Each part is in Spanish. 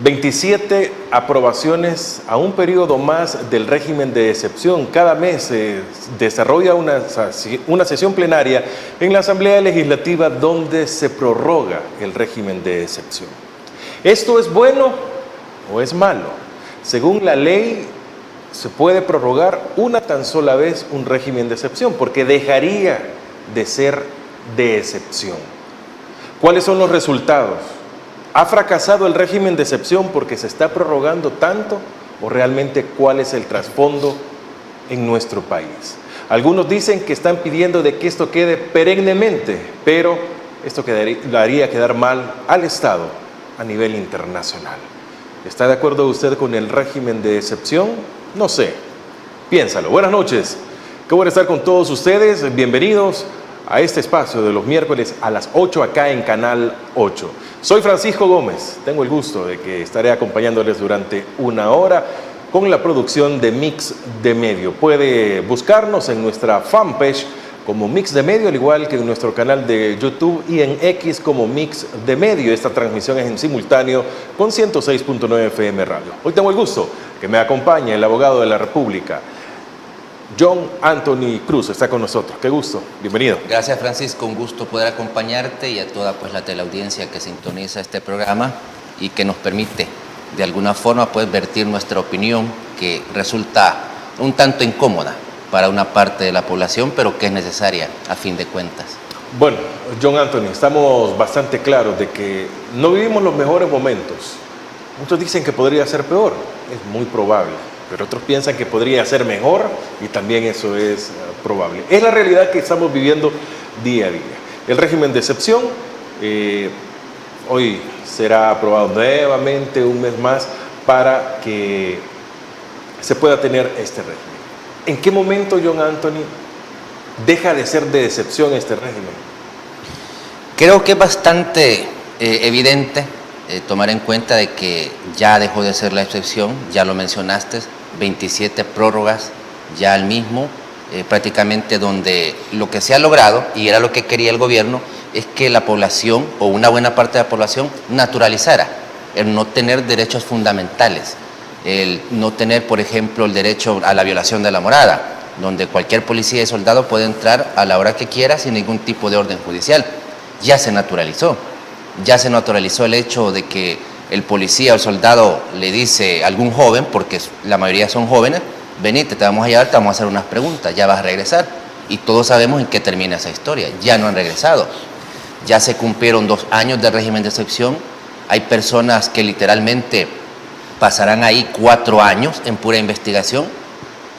27 aprobaciones a un periodo más del régimen de excepción. Cada mes se desarrolla una sesión plenaria en la Asamblea Legislativa donde se prorroga el régimen de excepción. ¿Esto es bueno o es malo? Según la ley, se puede prorrogar una tan sola vez un régimen de excepción porque dejaría de ser de excepción. ¿Cuáles son los resultados? ¿Ha fracasado el régimen de excepción porque se está prorrogando tanto? ¿O realmente cuál es el trasfondo en nuestro país? Algunos dicen que están pidiendo de que esto quede perennemente, pero esto haría quedar mal al Estado a nivel internacional. ¿Está de acuerdo usted con el régimen de excepción? No sé, piénsalo. Buenas noches, qué bueno estar con todos ustedes. Bienvenidos a este espacio de los miércoles a las 8 acá en Canal 8. Soy Francisco Gómez, tengo el gusto de que estaré acompañándoles durante una hora con la producción de Mix de Medio. Puede buscarnos en nuestra fanpage como Mix de Medio, al igual que en nuestro canal de YouTube y en X como Mix de Medio. Esta transmisión es en simultáneo con 106.9 FM Radio. Hoy tengo el gusto que me acompañe el abogado de la República, John Anthony Cruz, está con nosotros. Qué gusto, bienvenido. Gracias, Francisco, un gusto poder acompañarte y a toda la teleaudiencia que sintoniza este programa y que nos permite de alguna forma vertir nuestra opinión, que resulta un tanto incómoda para una parte de la población, pero que es necesaria a fin de cuentas. Bueno, John Anthony, estamos bastante claros de que no vivimos los mejores momentos. Muchos dicen que podría ser peor, es muy probable, pero otros piensan que podría ser mejor y también eso es probable. Es la realidad que estamos viviendo día a día. El régimen de excepción hoy será aprobado nuevamente un mes más para que se pueda tener este régimen. ¿En qué momento, John Anthony, deja de ser de excepción este régimen? Creo que es bastante evidente tomar en cuenta de que ya dejó de ser la excepción, ya lo mencionaste, 27 prórrogas ya al mismo, prácticamente donde lo que se ha logrado, y era lo que quería el gobierno, es que la población o una buena parte de la población naturalizara el no tener derechos fundamentales, el no tener, por ejemplo, el derecho a la violación de la morada, donde cualquier policía y soldado puede entrar a la hora que quiera sin ningún tipo de orden judicial. Ya se naturalizó el hecho de que el policía o el soldado le dice a algún joven, porque la mayoría son jóvenes, venite, te vamos a llevar, te vamos a hacer unas preguntas, ya vas a regresar. Y todos sabemos en qué termina esa historia, ya no han regresado. Ya se cumplieron 2 años de régimen de excepción, hay personas que literalmente pasarán ahí 4 años en pura investigación.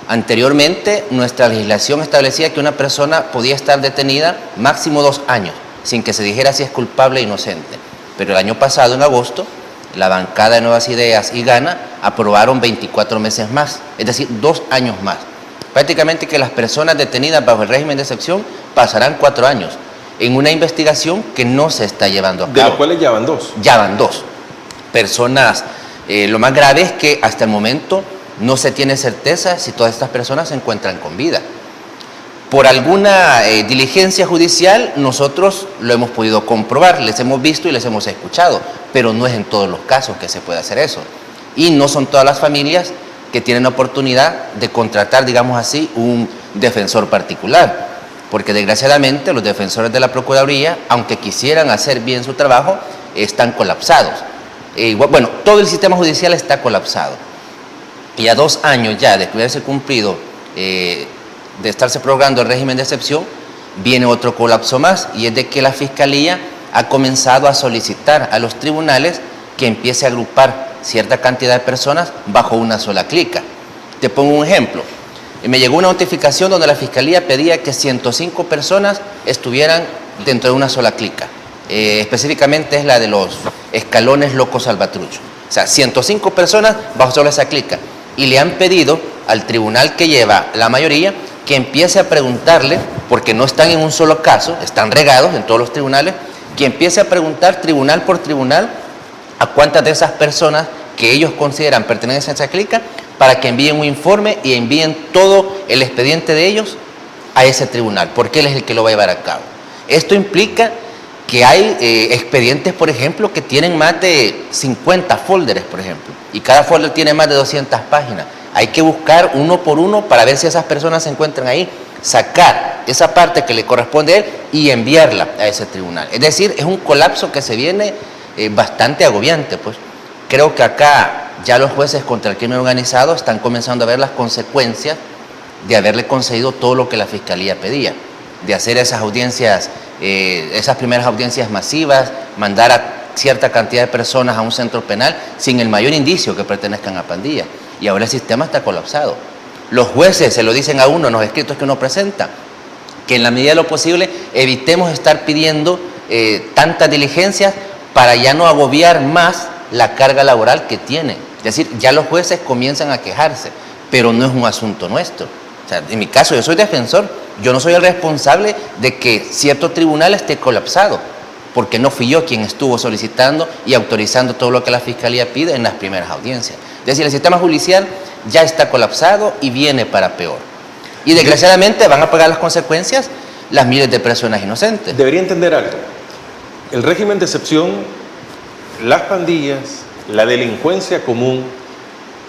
Anteriormente, nuestra legislación establecía que una persona podía estar detenida máximo 2 años, sin que se dijera si es culpable o inocente. Pero el año pasado, en agosto, la bancada de Nuevas Ideas y Gana aprobaron 24 meses más, es decir, 2 años más. Prácticamente que las personas detenidas bajo el régimen de excepción pasarán 4 años en una investigación que no se está llevando a cabo. De los cuales ya van 2. Ya van 2 personas. Lo más grave es que hasta el momento no se tiene certeza si todas estas personas se encuentran con vida. Por alguna diligencia judicial nosotros lo hemos podido comprobar, les hemos visto y les hemos escuchado, pero no es en todos los casos que se puede hacer eso. Y no son todas las familias que tienen la oportunidad de contratar, digamos así, un defensor particular, porque desgraciadamente los defensores de la Procuraduría, aunque quisieran hacer bien su trabajo, están colapsados. Bueno, todo el sistema judicial está colapsado. Y a 2 años ya de haberse cumplido, de estarse prorrogando el régimen de excepción, viene otro colapso más, y es de que la Fiscalía ha comenzado a solicitar a los tribunales que empiece a agrupar cierta cantidad de personas bajo una sola clica. Te pongo un ejemplo. Me llegó una notificación donde la Fiscalía pedía que 105 personas estuvieran dentro de una sola clica. Específicamente es la de los escalones locos salvatrucho. O sea, 105 personas bajo solo esa clica. Y le han pedido al tribunal que lleva la mayoría que empiece a preguntarle, porque no están en un solo caso, están regados en todos los tribunales, que empiece a preguntar tribunal por tribunal a cuántas de esas personas que ellos consideran pertenecen a esa clica, para que envíen un informe y envíen todo el expediente de ellos a ese tribunal, porque él es el que lo va a llevar a cabo. Esto implica que hay expedientes, por ejemplo, que tienen más de 50 folders, por ejemplo, y cada folder tiene más de 200 páginas. Hay que buscar uno por uno para ver si esas personas se encuentran ahí, sacar esa parte que le corresponde a él y enviarla a ese tribunal. Es decir, es un colapso que se viene bastante agobiante, pues. Creo que acá ya los jueces contra el crimen organizado están comenzando a ver las consecuencias de haberle concedido todo lo que la Fiscalía pedía, de hacer esas audiencias, esas primeras audiencias masivas, mandar a cierta cantidad de personas a un centro penal sin el mayor indicio que pertenezcan a pandillas. Y ahora el sistema está colapsado. Los jueces se lo dicen a uno en los escritos que uno presenta, que en la medida de lo posible evitemos estar pidiendo tantas diligencias para ya no agobiar más la carga laboral que tienen. Es decir, ya los jueces comienzan a quejarse, pero no es un asunto nuestro. O sea, en mi caso, yo soy defensor, yo no soy el responsable de que cierto tribunal esté colapsado, porque no fui yo quien estuvo solicitando y autorizando todo lo que la Fiscalía pide en las primeras audiencias. Es decir, el sistema judicial ya está colapsado y viene para peor. Y desgraciadamente van a pagar las consecuencias las miles de personas inocentes. Debería entender algo. El régimen de excepción, las pandillas, la delincuencia común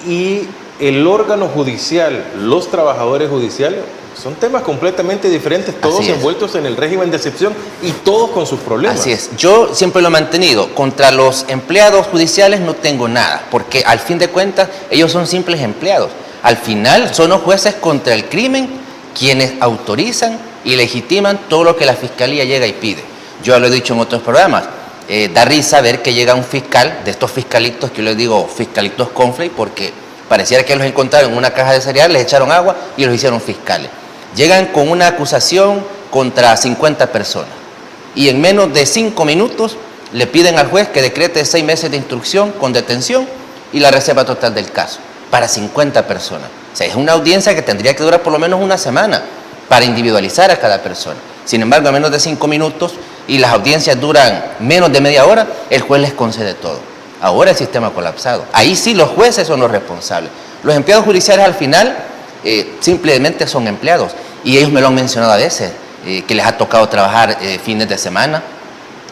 y el órgano judicial, los trabajadores judiciales, son temas completamente diferentes, todos envueltos en el régimen de excepción y todos con sus problemas. Así es. Yo siempre lo he mantenido. Contra los empleados judiciales no tengo nada, porque al fin de cuentas ellos son simples empleados. Al final son los jueces contra el crimen quienes autorizan y legitiman todo lo que la Fiscalía llega y pide. Yo lo he dicho en otros programas. Da risa ver que llega un fiscal, de estos fiscalitos que yo les digo fiscalitos conflict, porque pareciera que los encontraron en una caja de cereal, les echaron agua y los hicieron fiscales. Llegan con una acusación contra 50 personas y en menos de 5 minutos le piden al juez que decrete 6 meses de instrucción con detención y la reserva total del caso para 50 personas. O sea, es una audiencia que tendría que durar por lo menos una semana para individualizar a cada persona. Sin embargo, a menos de 5 minutos y las audiencias duran menos de media hora, el juez les concede todo. Ahora el sistema ha colapsado. Ahí sí los jueces son los responsables. Los empleados judiciales al final simplemente son empleados. Y ellos me lo han mencionado a veces, que les ha tocado trabajar fines de semana.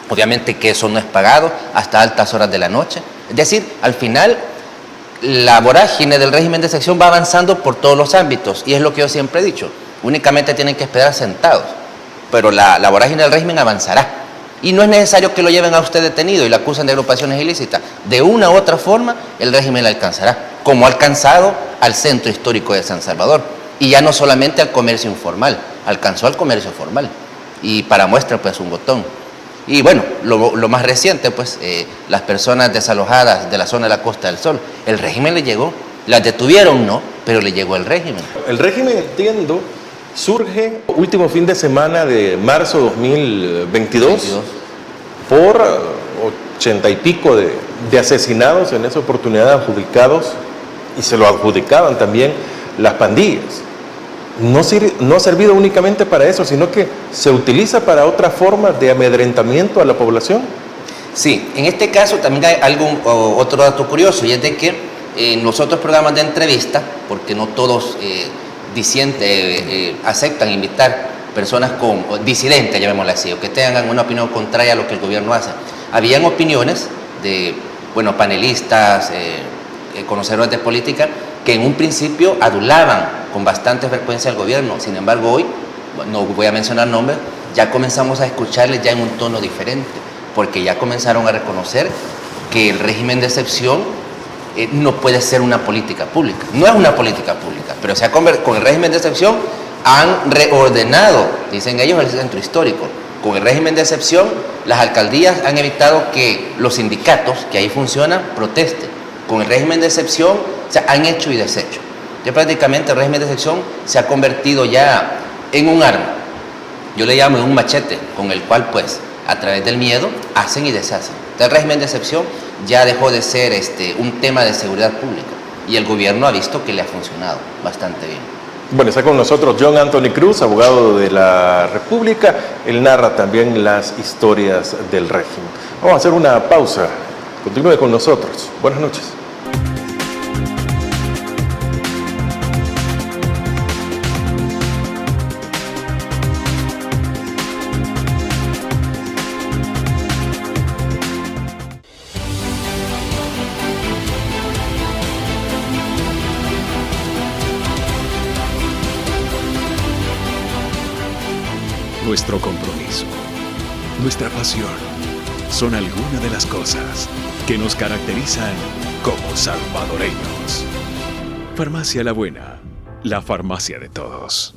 Obviamente que eso no es pagado hasta altas horas de la noche. Es decir, al final la vorágine del régimen de excepción va avanzando por todos los ámbitos. Y es lo que yo siempre he dicho. Únicamente tienen que esperar sentados. Pero la vorágine del régimen avanzará. Y no es necesario que lo lleven a usted detenido y lo acusan de agrupaciones ilícitas. De una u otra forma, el régimen le alcanzará, como ha alcanzado al centro histórico de San Salvador. Y ya no solamente al comercio informal, alcanzó al comercio formal. Y para muestra, pues, un botón. Y bueno, lo más reciente, pues, las personas desalojadas de la zona de la Costa del Sol, el régimen le llegó. Las detuvieron, no, pero le llegó el régimen. El régimen, entiendo, surge último fin de semana de marzo 2022 por 80 y pico de asesinados en esa oportunidad adjudicados, y se lo adjudicaban también las pandillas. No ha servido únicamente para eso, sino que se utiliza para otras formas de amedrentamiento a la población. Sí, en este caso también hay otro dato curioso, y es de que en los otros programas de entrevista, porque no todos aceptan invitar personas disidentes, llamémosle así, o que tengan una opinión contraria a lo que el gobierno hace. Habían opiniones de, panelistas, conocedores de política, que en un principio adulaban con bastante frecuencia al gobierno. Sin embargo, hoy, no voy a mencionar nombres, ya comenzamos a escucharles ya en un tono diferente, porque ya comenzaron a reconocer que el régimen de excepción no puede ser una política pública. No es una política pública, pero con el régimen de excepción han reordenado, dicen ellos, el centro histórico. Con el régimen de excepción, las alcaldías han evitado que los sindicatos, que ahí funcionan, protesten. Con el régimen de excepción, han hecho y deshecho. Ya prácticamente el régimen de excepción se ha convertido ya en un arma. Yo le llamo un machete, con el cual, pues, a través del miedo, hacen y deshacen. Entonces, el régimen de excepción ya dejó de ser un tema de seguridad pública, y el gobierno ha visto que le ha funcionado bastante bien. Bueno, está con nosotros John Anthony Cruz, abogado de la República. Él narra también las historias del régimen. Vamos a hacer una pausa. Continúe con nosotros. Buenas noches. Nuestro compromiso, nuestra pasión, son algunas de las cosas que nos caracterizan como salvadoreños. Farmacia La Buena, la farmacia de todos.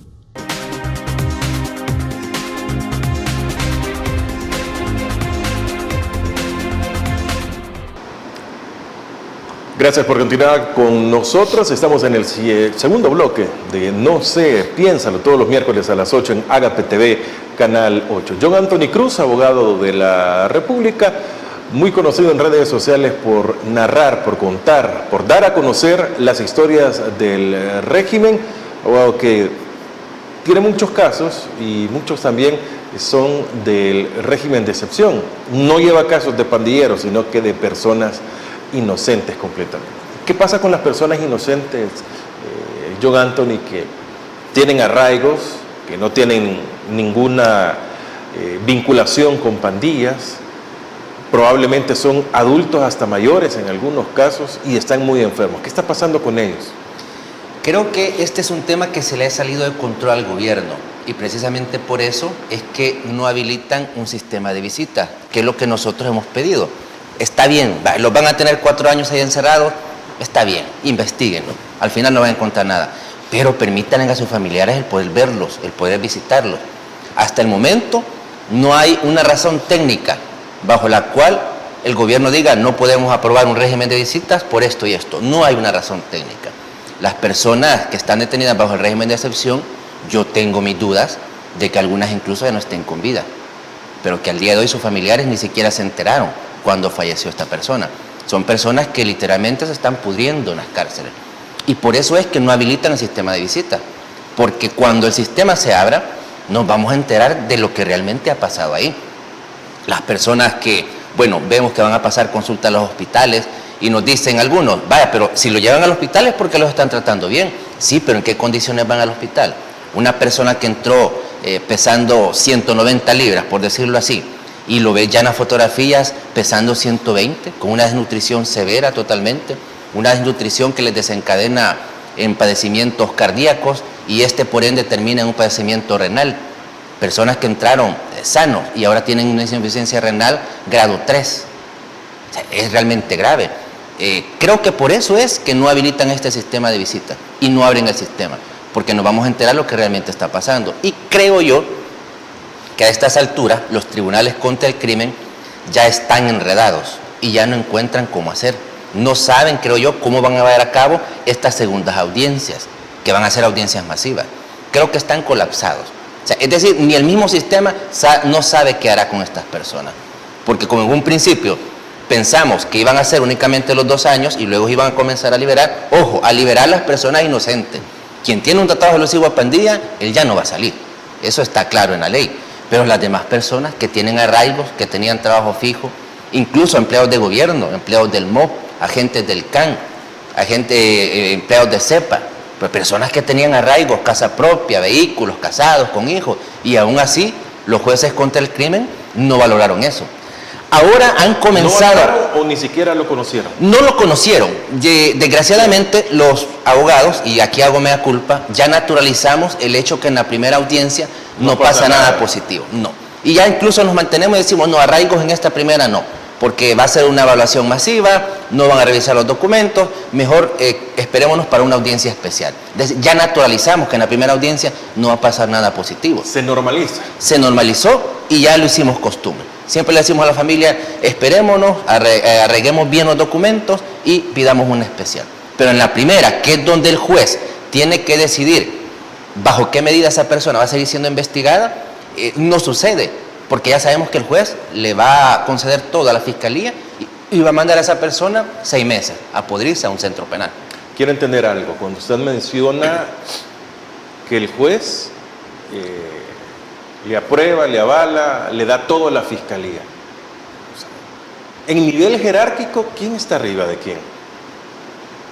Gracias por continuar con nosotros. Estamos en el segundo bloque de No sé, piénsalo, todos los miércoles a las 8 en Agape TV, Canal 8. John Anthony Cruz, abogado de la República, muy conocido en redes sociales por narrar, por contar, por dar a conocer las historias del régimen, abogado que tiene muchos casos y muchos también son del régimen de excepción. No lleva casos de pandilleros, sino que de personas inocentes completamente. ¿Qué pasa con las personas inocentes, John Anthony, que tienen arraigos, que no tienen ninguna vinculación con pandillas, probablemente son adultos hasta mayores en algunos casos y están muy enfermos? ¿Qué está pasando con ellos? Creo que este es un tema que se le ha salido de control al gobierno y precisamente por eso es que no habilitan un sistema de visita, que es lo que nosotros hemos pedido. Está bien, los van a tener 4 años ahí encerrados, está bien, investiguenlo, al final no van a encontrar nada, pero permítanle a sus familiares el poder verlos, el poder visitarlos. Hasta el momento no hay una razón técnica bajo la cual el gobierno diga no podemos aprobar un régimen de visitas por esto y esto, no hay una razón técnica. Las personas que están detenidas bajo el régimen de excepción, yo tengo mis dudas de que algunas incluso ya no estén con vida, pero que al día de hoy sus familiares ni siquiera se enteraron cuando falleció esta persona. Son personas que literalmente se están pudriendo en las cárceles. Y por eso es que no habilitan el sistema de visita. Porque cuando el sistema se abra, nos vamos a enterar de lo que realmente ha pasado ahí. Las personas que, bueno, vemos que van a pasar consulta a los hospitales y nos dicen algunos, vaya, pero si lo llevan al hospital es porque los están tratando bien. Sí, pero ¿en qué condiciones van al hospital? Una persona que entró pesando 190 libras, por decirlo así, y lo ves ya en las fotografías pesando 120, con una desnutrición severa totalmente, una desnutrición que les desencadena en padecimientos cardíacos y por ende termina en un padecimiento renal. Personas que entraron sanos y ahora tienen una insuficiencia renal grado 3. O sea, es realmente grave. Creo que por eso es que no habilitan este sistema de visita y no abren el sistema, porque nos vamos a enterar lo que realmente está pasando. Y creo yo que a estas alturas los tribunales contra el crimen ya están enredados y ya no encuentran cómo hacer. No saben, creo yo, cómo van a llevar a cabo estas segundas audiencias, que van a ser audiencias masivas. Creo que están colapsados. O sea, es decir, ni el mismo sistema no sabe qué hará con estas personas. Porque como en un principio pensamos que iban a ser únicamente los 2 años y luego iban a comenzar a liberar, ojo, a liberar las personas inocentes. Quien tiene un tratado elusivo a pandilla, él ya no va a salir. Eso está claro en la ley. Pero las demás personas que tienen arraigos, que tenían trabajo fijo, incluso empleados de gobierno, empleados del MOP, agentes del CAN, empleados de CEPA, pues personas que tenían arraigos, casa propia, vehículos, casados, con hijos, y aún así los jueces contra el crimen no valoraron eso. Ahora han comenzado... ¿No valoraron o ni siquiera lo conocieron? No lo conocieron. Desgraciadamente los abogados, y aquí hago mea culpa, ya naturalizamos el hecho que en la primera audiencia no pasa nada positivo. No. Y ya incluso nos mantenemos y decimos, no, arraigos en esta primera no, porque va a ser una evaluación masiva, no van a revisar los documentos, mejor esperémonos para una audiencia especial. Ya naturalizamos que en la primera audiencia no va a pasar nada positivo. Se normaliza. Se normalizó y ya lo hicimos costumbre. Siempre le decimos a la familia, esperémonos, arreguemos bien los documentos y pidamos una especial. Pero en la primera, que es donde el juez tiene que decidir bajo qué medida esa persona va a seguir siendo investigada, no sucede, porque ya sabemos que el juez le va a conceder todo a la fiscalía y va a mandar a esa persona 6 meses a podrirse a un centro penal. Quiero entender algo. Cuando usted menciona que el juez le aprueba, le avala, le da todo a la fiscalía, en nivel jerárquico, ¿quién está arriba de quién?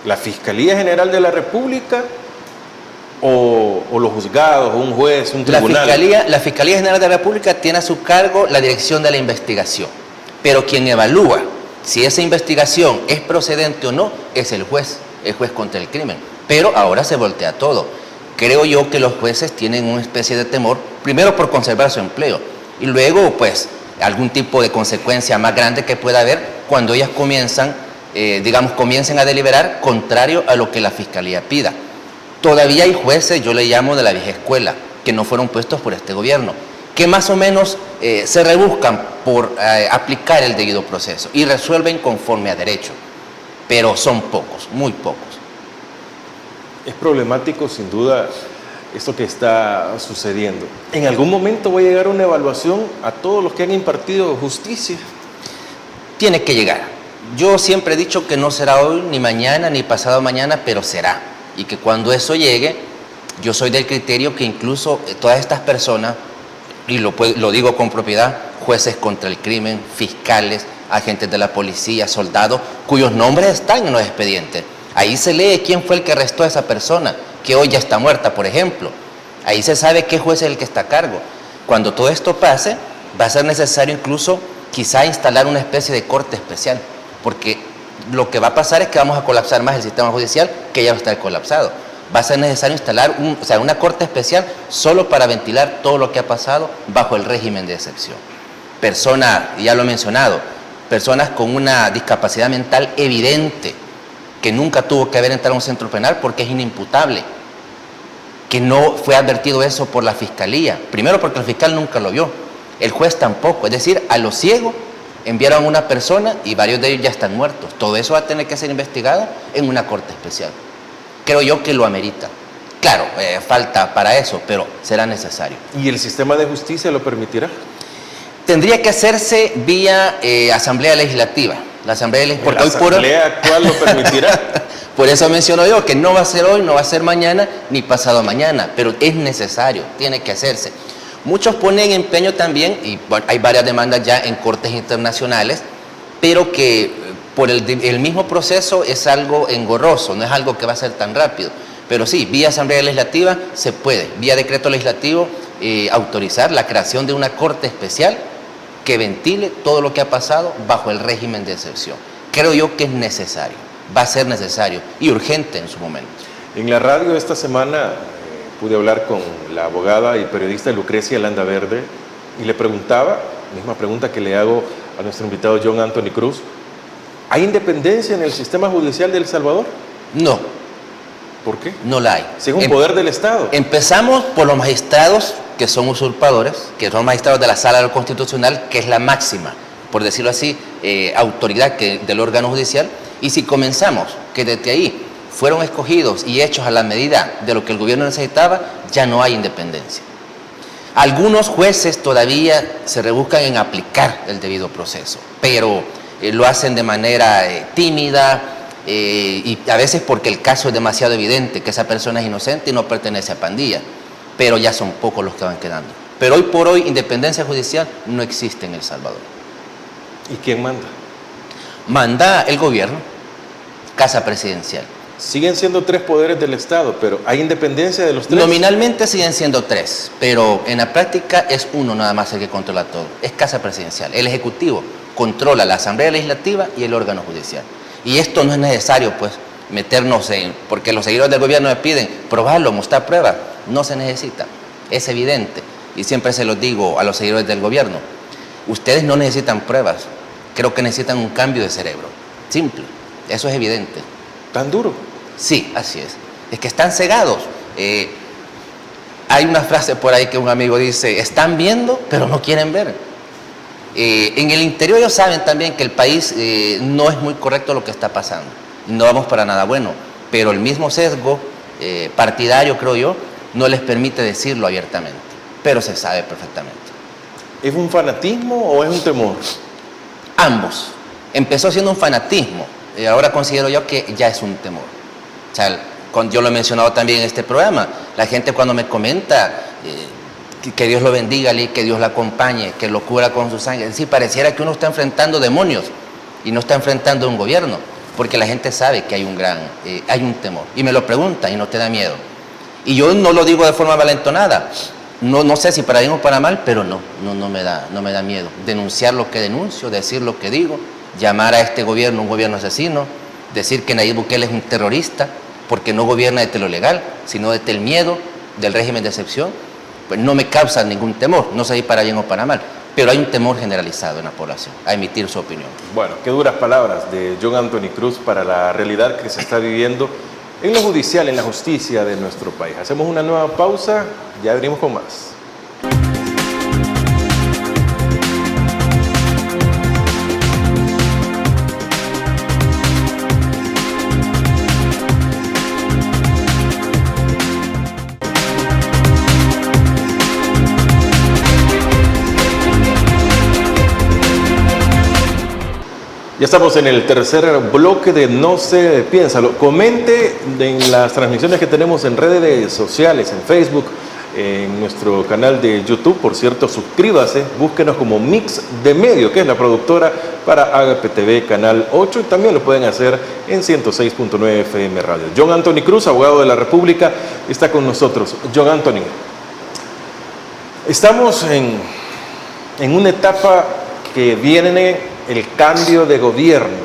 ¿La Fiscalía General de la República o los juzgados, un juez, un tribunal? La Fiscalía General de la República tiene a su cargo la dirección de la investigación, pero quien evalúa si esa investigación es procedente o no es el juez contra el crimen. Pero ahora se voltea todo. Creo yo que los jueces tienen una especie de temor, primero por conservar su empleo y luego pues algún tipo de consecuencia más grande que pueda haber cuando ellas comiencen a deliberar contrario a lo que la Fiscalía pida. Todavía hay jueces, yo le llamo de la vieja escuela, que no fueron puestos por este gobierno, que más o menos se rebuscan por aplicar el debido proceso y resuelven conforme a derecho, pero son pocos, muy pocos. Es problemático, sin duda, esto que está sucediendo. ¿En algún momento va a llegar una evaluación a todos los que han impartido justicia? Tiene que llegar. Yo siempre he dicho que no será hoy, ni mañana, ni pasado mañana, pero será. Y que cuando eso llegue, yo soy del criterio que incluso todas estas personas, y lo digo con propiedad, jueces contra el crimen, fiscales, agentes de la policía, soldados, cuyos nombres están en los expedientes. Ahí se lee quién fue el que arrestó a esa persona, que hoy ya está muerta, por ejemplo. Ahí se sabe qué juez es el que está a cargo. Cuando todo esto pase, va a ser necesario incluso quizá instalar una especie de corte especial, porque lo que va a pasar es que vamos a colapsar más el sistema judicial, que ya va a estar colapsado. Va a ser necesario instalar una corte especial solo para ventilar todo lo que ha pasado bajo el régimen de excepción. Personas, ya lo he mencionado, personas con una discapacidad mental evidente, que nunca tuvo que haber entrado a un centro penal porque es inimputable, que no fue advertido eso por la Fiscalía, primero porque el fiscal nunca lo vio, el juez tampoco, es decir, a lo ciego enviaron a una persona y varios de ellos ya están muertos. Todo eso va a tener que ser investigado en una corte especial. Creo yo que lo amerita. Claro, falta para eso, pero será necesario. ¿Y el sistema de justicia lo permitirá? Tendría que hacerse vía Asamblea Legislativa. La Asamblea actual lo permitirá. Por eso menciono yo que no va a ser hoy, no va a ser mañana, ni pasado mañana, pero es necesario, tiene que hacerse. Muchos ponen empeño también, y bueno, hay varias demandas ya en cortes internacionales, pero que por el mismo proceso es algo engorroso, no es algo que va a ser tan rápido. Pero sí, vía Asamblea Legislativa se puede, vía decreto legislativo, autorizar la creación de una corte especial que ventile todo lo que ha pasado bajo el régimen de excepción. Creo yo que es necesario, va a ser necesario y urgente en su momento. En la radio esta semana pude hablar con la abogada y periodista Lucrecia Landaverde y le preguntaba, misma pregunta que le hago a nuestro invitado John Anthony Cruz, ¿hay independencia en el sistema judicial de El Salvador? No. ¿Por qué? No la hay. Es un poder del Estado. Empezamos por los magistrados que son usurpadores, que son magistrados de la Sala del Constitucional, que es la máxima, por decirlo así, autoridad del órgano judicial. Y si comenzamos que desde ahí fueron escogidos y hechos a la medida de lo que el gobierno necesitaba, ya no hay independencia. Algunos jueces todavía se rebuscan en aplicar el debido proceso, pero lo hacen de manera tímida, y a veces porque el caso es demasiado evidente, que esa persona es inocente y no pertenece a pandilla, pero ya son pocos los que van quedando. Pero hoy por hoy independencia judicial no existe en El Salvador. ¿Y quién manda? Manda el gobierno, Casa Presidencial. Siguen siendo 3 poderes del Estado, pero ¿hay independencia de los 3? Nominalmente siguen siendo 3, pero en la práctica es uno nada más el que controla todo, es Casa Presidencial. El Ejecutivo controla la Asamblea Legislativa y el órgano judicial. Y esto no es necesario, pues, meternos en, porque los seguidores del gobierno me piden probarlo, mostrar pruebas. No se necesita, es evidente. Y siempre se los digo a los seguidores del gobierno, ustedes no necesitan pruebas, creo que necesitan un cambio de cerebro. Simple, eso es evidente. ¿Tan duro? Sí, así es. Es que están cegados. Hay una frase por ahí que un amigo dice, están viendo, pero no quieren ver. En el interior ellos saben también que el país no es muy correcto lo que está pasando. No vamos para nada bueno, pero el mismo sesgo partidario, creo yo, no les permite decirlo abiertamente, pero se sabe perfectamente. ¿Es un fanatismo o es un temor? Ambos. Empezó siendo un fanatismo, ahora considero yo que ya es un temor. O sea, yo lo he mencionado también en este programa, la gente cuando me comenta que Dios lo bendiga, que Dios la acompañe, que lo cubra con su sangre, es decir, pareciera que uno está enfrentando demonios y no está enfrentando un gobierno, porque la gente sabe que hay un temor, y me lo pregunta y no te da miedo. Y yo no lo digo de forma valentonada, no sé si para bien o para mal, pero no me da miedo. Denunciar lo que denuncio, decir lo que digo, llamar a este gobierno un gobierno asesino, decir que Nayib Bukele es un terrorista, porque no gobierna desde lo legal, sino desde el miedo del régimen de excepción, pues no me causa ningún temor, no sé si para bien o para mal, pero hay un temor generalizado en la población a emitir su opinión. Bueno, qué duras palabras de John Anthony Cruz para la realidad que se está viviendo en lo judicial, en la justicia de nuestro país. Hacemos una nueva pausa, ya venimos con más. Ya estamos en el tercer bloque de No se piensa. Comente en las transmisiones que tenemos en redes sociales, en Facebook, en nuestro canal de YouTube. Por cierto, suscríbase, búsquenos como Mix de Medio, que es la productora para Agape TV Canal 8, y también lo pueden hacer en 106.9 FM Radio. John Anthony Cruz, abogado de la República, está con nosotros. John Anthony, estamos en una etapa que viene el cambio de gobierno,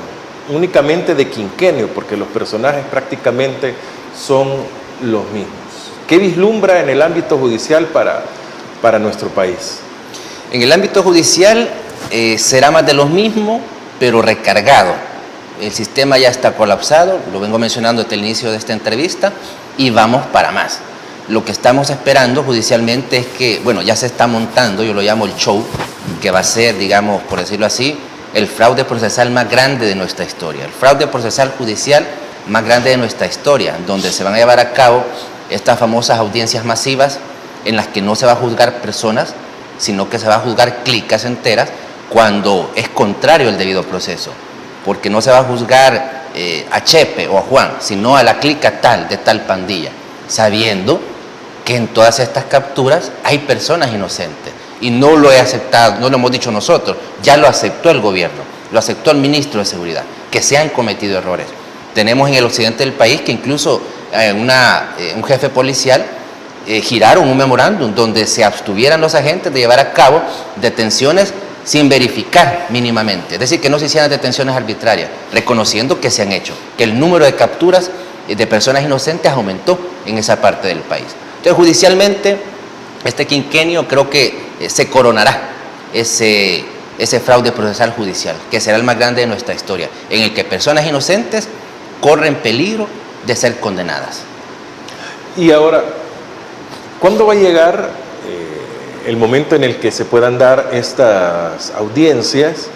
únicamente de quinquenio, porque los personajes prácticamente son los mismos. ¿Qué vislumbra en el ámbito judicial para nuestro país? En el ámbito judicial será más de lo mismo, pero recargado. El sistema ya está colapsado, lo vengo mencionando desde el inicio de esta entrevista, y vamos para más. Lo que estamos esperando judicialmente es que, bueno, ya se está montando, yo lo llamo el show, que va a ser, digamos, por decirlo así, el fraude procesal más grande de nuestra historia, el fraude procesal judicial más grande de nuestra historia, donde se van a llevar a cabo estas famosas audiencias masivas en las que no se va a juzgar personas, sino que se va a juzgar clicas enteras cuando es contrario al debido proceso, porque no se va a juzgar a Chepe o a Juan, sino a la clica tal, de tal pandilla, sabiendo que en todas estas capturas hay personas inocentes. Y no lo he aceptado, no lo hemos dicho nosotros, ya lo aceptó el gobierno, lo aceptó el ministro de Seguridad, que se han cometido errores. Tenemos en el occidente del país que incluso un jefe policial giraron un memorándum donde se abstuvieran los agentes de llevar a cabo detenciones sin verificar mínimamente, es decir, que no se hicieran detenciones arbitrarias, reconociendo que se han hecho, que el número de capturas de personas inocentes aumentó en esa parte del país. Entonces, judicialmente, este quinquenio creo que se coronará ese fraude procesal judicial, que será el más grande de nuestra historia, en el que personas inocentes corren peligro de ser condenadas. Y ahora, ¿cuándo va a llegar el momento en el que se puedan dar estas audiencias?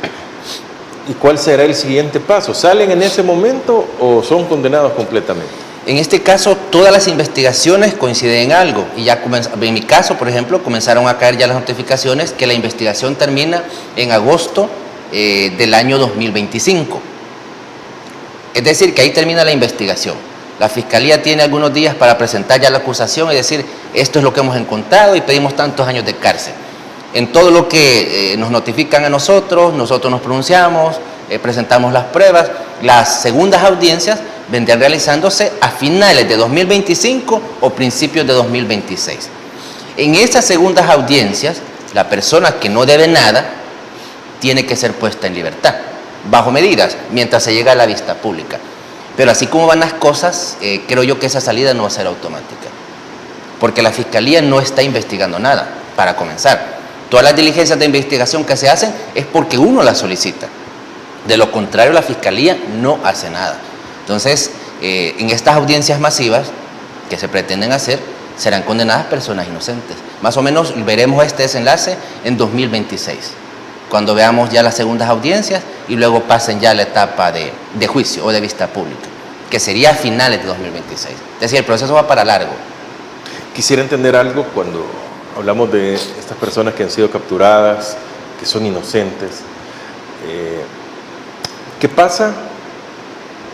¿Y cuál será el siguiente paso? ¿Salen en ese momento o son condenados completamente? En este caso, todas las investigaciones coinciden en algo, y ya en mi caso, por ejemplo, comenzaron a caer ya las notificaciones que la investigación termina en agosto del año 2025. Es decir, que ahí termina la investigación. La Fiscalía tiene algunos días para presentar ya la acusación y decir, esto es lo que hemos encontrado y pedimos tantos años de cárcel. En todo lo que nos notifican a nosotros nos pronunciamos, presentamos las pruebas. Las segundas audiencias vendrán realizándose a finales de 2025 o principios de 2026. En esas segundas audiencias, la persona que no debe nada tiene que ser puesta en libertad, bajo medidas, mientras se llega a la vista pública. Pero así como van las cosas, creo yo que esa salida no va a ser automática, porque la Fiscalía no está investigando nada, para comenzar. Todas las diligencias de investigación que se hacen es porque uno las solicita. De lo contrario, la Fiscalía no hace nada. Entonces, en estas audiencias masivas que se pretenden hacer, serán condenadas personas inocentes. Más o menos veremos este desenlace en 2026, cuando veamos ya las segundas audiencias y luego pasen ya a la etapa de juicio o de vista pública, que sería a finales de 2026. Es decir, el proceso va para largo. Quisiera entender algo cuando hablamos de estas personas que han sido capturadas, que son inocentes. ¿Qué pasa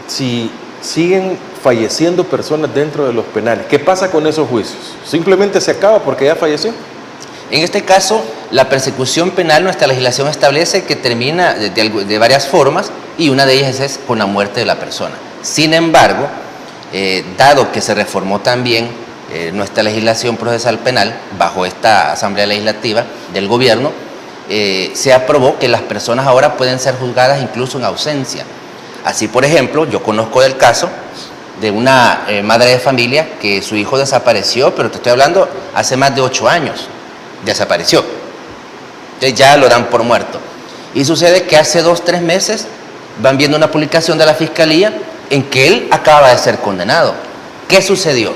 si siguen falleciendo personas dentro de los penales? ¿Qué pasa con esos juicios? ¿Simplemente se acaba porque ya falleció? En este caso, la persecución penal, nuestra legislación establece que termina de varias formas, y una de ellas es con la muerte de la persona. Sin embargo, dado que se reformó también nuestra legislación procesal penal bajo esta Asamblea Legislativa del Gobierno, se aprobó que las personas ahora pueden ser juzgadas incluso en ausencia. Así, por ejemplo, yo conozco del caso de una madre de familia que su hijo desapareció, pero te estoy hablando hace más de 8 años, desapareció. Entonces ya lo dan por muerto. Y sucede que hace 2, 3 meses van viendo una publicación de la fiscalía en que él acaba de ser condenado. ¿Qué sucedió?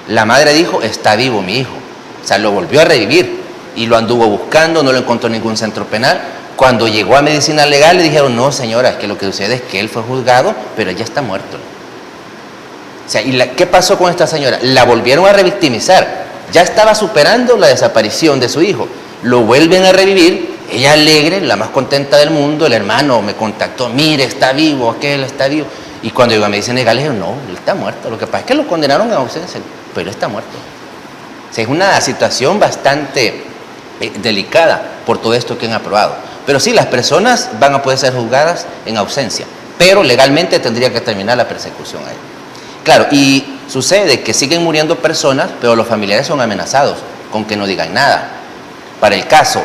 La madre dijo, está vivo mi hijo. O sea, lo volvió a revivir y lo anduvo buscando, no lo encontró en ningún centro penal. Cuando llegó a medicina legal le dijeron, no señora, es que lo que sucede es que él fue juzgado, pero ya está muerto. O sea, ¿qué pasó con esta señora? La volvieron a revictimizar. Ya estaba superando la desaparición de su hijo. Lo vuelven a revivir, ella alegre, la más contenta del mundo. El hermano me contactó, mire, está vivo, aquel está vivo. Y cuando llegó a medicina legal le dijeron, no, él está muerto. Lo que pasa es que lo condenaron a ausencia, pero él está muerto. O sea, es una situación bastante delicada por todo esto que han aprobado. Pero sí, las personas van a poder ser juzgadas en ausencia, pero legalmente tendría que terminar la persecución a él. Claro, y sucede que siguen muriendo personas, pero los familiares son amenazados con que no digan nada. Para el caso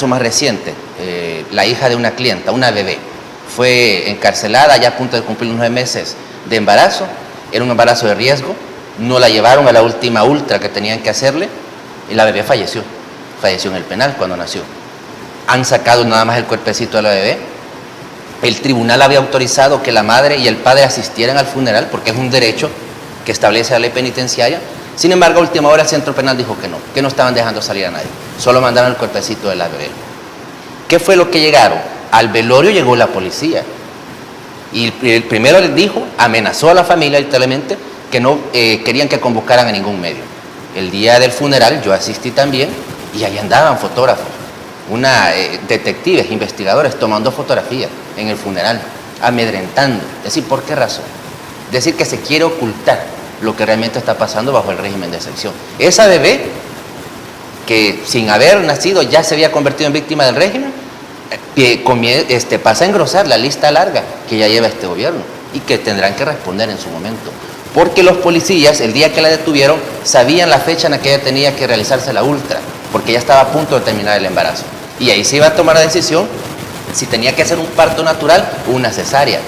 más reciente, la hija de una clienta, una bebé, fue encarcelada ya a punto de cumplir los 9 meses de embarazo. Era un embarazo de riesgo, no la llevaron a la última ultra que tenían que hacerle y la bebé falleció en el penal cuando nació. Han sacado nada más el cuerpecito de la bebé. El tribunal había autorizado que la madre y el padre asistieran al funeral porque es un derecho que establece la ley penitenciaria. Sin embargo, a última hora el centro penal dijo que no estaban dejando salir a nadie. Solo mandaron el cuerpecito de la bebé. ¿Qué fue lo que llegaron? Al velorio llegó la policía. Y el primero les dijo, amenazó a la familia literalmente, que no querían que convocaran a ningún medio. El día del funeral yo asistí también y ahí andaban fotógrafos. Detectives, investigadores tomando fotografías en el funeral, amedrentando. Es decir, ¿por qué razón? Decir que se quiere ocultar lo que realmente está pasando bajo el régimen de excepción. Esa bebé, que sin haber nacido ya se había convertido en víctima del régimen, pasa a engrosar la lista larga que ya lleva este gobierno y que tendrán que responder en su momento. Porque los policías, el día que la detuvieron, sabían la fecha en la que ella tenía que realizarse la ultra, porque ya estaba a punto de terminar el embarazo. Y ahí se iba a tomar la decisión si tenía que hacer un parto natural o una cesárea.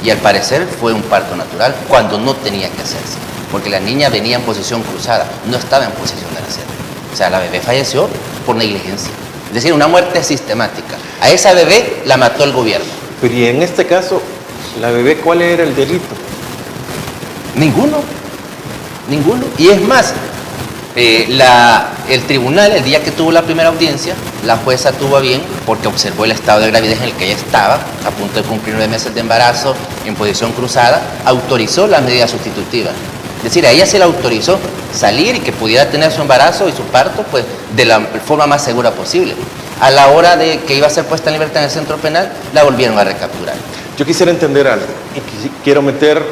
Y al parecer fue un parto natural cuando no tenía que hacerse, porque la niña venía en posición cruzada, no estaba en posición de nacer. O sea, la bebé falleció por negligencia. Es decir, una muerte sistemática. A esa bebé la mató el gobierno. Pero y en este caso, la bebé, ¿cuál era el delito? Ninguno. Y es más, el tribunal, el día que tuvo la primera audiencia, la jueza tuvo a bien, porque observó el estado de gravidez en el que ella estaba, a punto de cumplir 9 meses de embarazo, en posición cruzada, autorizó las medidas sustitutivas. Es decir, a ella se le autorizó salir y que pudiera tener su embarazo y su parto pues, de la forma más segura posible. A la hora de que iba a ser puesta en libertad en el centro penal, la volvieron a recapturar. Yo quisiera entender algo y quiero meter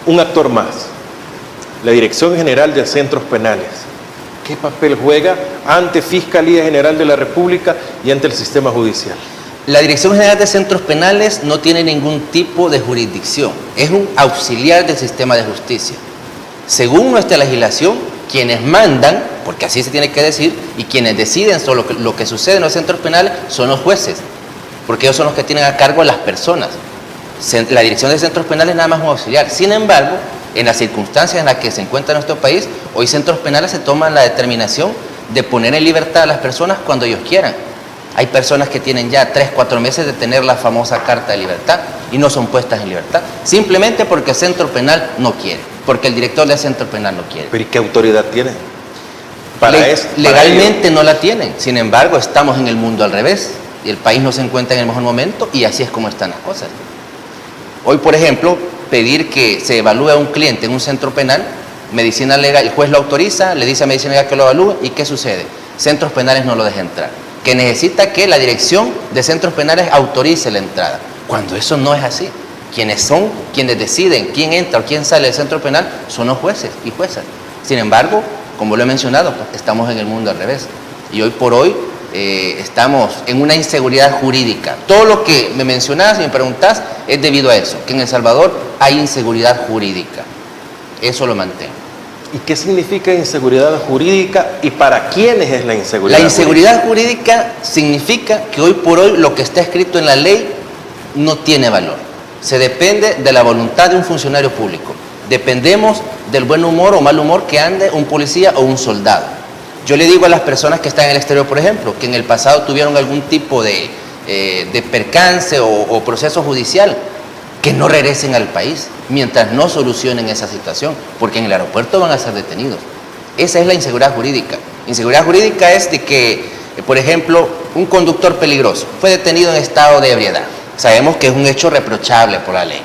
un actor más. La Dirección General de Centros Penales. ¿Qué papel juega ante Fiscalía General de la República y ante el sistema judicial? La Dirección General de Centros Penales no tiene ningún tipo de jurisdicción. Es un auxiliar del sistema de justicia. Según nuestra legislación, quienes mandan, porque así se tiene que decir, y quienes deciden sobre lo que sucede en los centros penales son los jueces, porque ellos son los que tienen a cargo a las personas. La Dirección de Centros Penales nada más es un auxiliar. Sin embargo, en las circunstancias en las que se encuentra nuestro país, hoy centros penales se toman la determinación de poner en libertad a las personas cuando ellos quieran. Hay personas que tienen ya 3, 4 meses de tener la famosa carta de libertad y no son puestas en libertad, simplemente porque el centro penal no quiere, porque el director del centro penal no quiere. ¿Pero y qué autoridad tiene? Legalmente no la tienen, sin embargo estamos en el mundo al revés y el país no se encuentra en el mejor momento y así es como están las cosas. Hoy, por ejemplo, pedir que se evalúe a un cliente en un centro penal, medicina legal, el juez lo autoriza, le dice a medicina legal que lo evalúe y ¿qué sucede? Centros penales no lo deja entrar, que necesita que la dirección de centros penales autorice la entrada, cuando eso no es así. Quienes deciden quién entra o quién sale del centro penal son los jueces y juezas. Sin embargo, como lo he mencionado, pues, estamos en el mundo al revés y hoy por hoy estamos en una inseguridad jurídica. Todo lo que me mencionabas y me preguntás es debido a eso, que en El Salvador hay inseguridad jurídica. Eso lo mantengo. ¿Y qué significa inseguridad jurídica y para quiénes es la inseguridad? La inseguridad jurídica significa que hoy por hoy lo que está escrito en la ley no tiene valor. Se depende de la voluntad de un funcionario público. Dependemos del buen humor o mal humor que ande un policía o un soldado. Yo le digo a las personas que están en el exterior, por ejemplo, que en el pasado tuvieron algún tipo de percance o proceso judicial, que no regresen al país mientras no solucionen esa situación, porque en el aeropuerto van a ser detenidos. Esa es la inseguridad jurídica. Inseguridad jurídica es de que, por ejemplo, un conductor peligroso fue detenido en estado de ebriedad. Sabemos que es un hecho reprochable por la ley.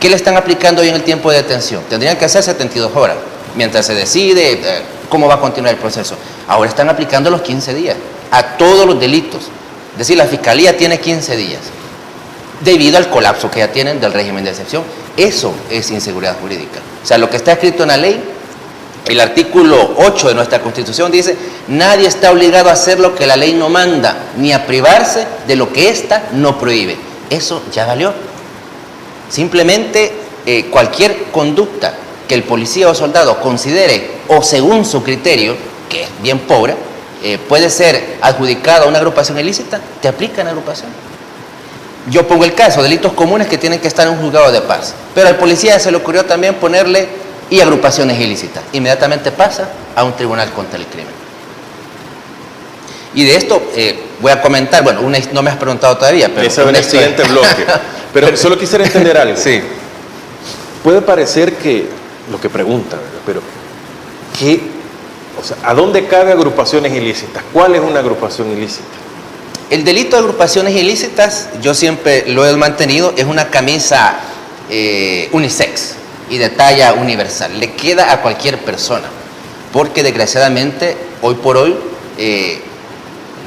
¿Qué le están aplicando hoy en el tiempo de detención? Tendrían que hacer 72 horas, mientras se decide cómo va a continuar el proceso. Ahora están aplicando los 15 días a todos los delitos. Es decir, la Fiscalía tiene 15 días, debido al colapso que ya tienen del régimen de excepción. Eso es inseguridad jurídica. O sea, lo que está escrito en la ley, el artículo 8 de nuestra Constitución dice: nadie está obligado a hacer lo que la ley no manda, ni a privarse de lo que ésta no prohíbe. Eso ya valió. Simplemente cualquier conducta que el policía o soldado considere, o según su criterio, que es bien pobre, puede ser adjudicada a una agrupación ilícita, te aplican la agrupación. Yo pongo el caso, delitos comunes que tienen que estar en un juzgado de paz, pero al policía se le ocurrió también ponerle y agrupaciones ilícitas. Inmediatamente pasa a un tribunal contra el crimen. Y de esto voy a comentar, bueno, no me has preguntado todavía, pero... Ese es el siguiente bloque. Pero solo quisiera entender algo. Sí. Puede parecer que, lo que pregunta, ¿verdad? Pero, ¿a dónde cabe agrupaciones ilícitas? ¿Cuál es una agrupación ilícita? El delito de agrupaciones ilícitas, yo siempre lo he mantenido, es una camisa unisex y de talla universal. Le queda a cualquier persona, porque desgraciadamente, hoy por hoy,